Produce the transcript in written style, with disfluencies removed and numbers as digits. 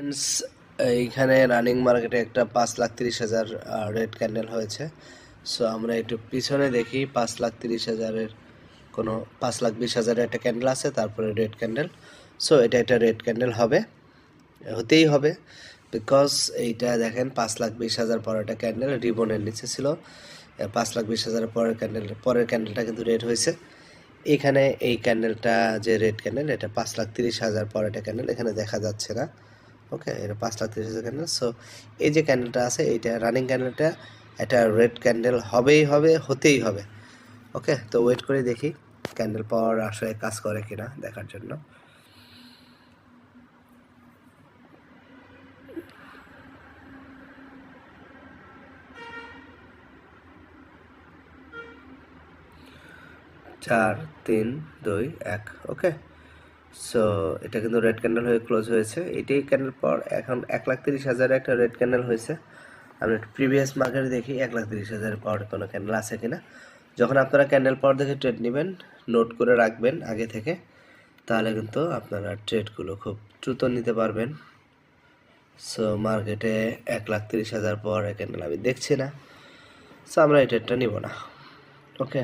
Friends, এইখানে running মার্কেটে একটা 5,30,000 রেড ক্যান্ডেল হয়েছে। সো আমরা একটু পিছনে দেখি 5,30,000-এর কোনো 5,20,000-এর একটা ক্যান্ডেল আছে, তারপরে রেড ক্যান্ডেল। সো এটা একটা রেড ক্যান্ডেল হবে, হতেই হবে, বিকজ এইটা দেখেন 5,20,000 পর একটা ক্যান্ডেল রিবনের নিচে ছিল। 5,20,000 পরের ক্যান্ডেলটা কিন্তু রেড হয়েছে। এখানে এই ক্যান্ডেলটা যে রেড ক্যান্ডেল, এটা 5,30,000 পর একটা ক্যান্ডেল, এখানে দেখা যাচ্ছে না। ওকে, এটা 5,30,000 ক্যান্ডেল। সো এই যে ক্যান্ডেলটা আছে, এইটা রানিং ক্যান্ডেলটা, এটা রেড ক্যান্ডেল হবেই হবে, হতেই হবে। ওকে, তো ওয়েট করে দেখি ক্যান্ডেল পাওয়ার আসলে কাজ করে কিনা দেখার জন্য। চার, 3, 2, 1। ওকে, সো এটা কিন্তু রেড ক্যান্ডেল হয়ে ক্লোজ হয়েছে। এটাই ক্যান্ডেল পর এখন 1,30,000 একটা রেড ক্যান্ডেল হয়েছে। আমরা একটু প্রিভিয়াস মার্কেটে দেখি 1,30,000 পাওয়ার কোনো ক্যান্ডেল আছে কিনা। যখন আপনারা ক্যান্ডেল পাওয়ার দেখে ট্রেড নেবেন, নোট করে রাখবেন আগে থেকে, তাহলে কিন্তু আপনারা ট্রেডগুলো খুব দ্রুত নিতে পারবেন। সো মার্কেটে 1,30,000 পাওয়ার ক্যান্ডেল আমি দেখছি না, সো আমরা এই ট্রেডটা নিব না। ওকে।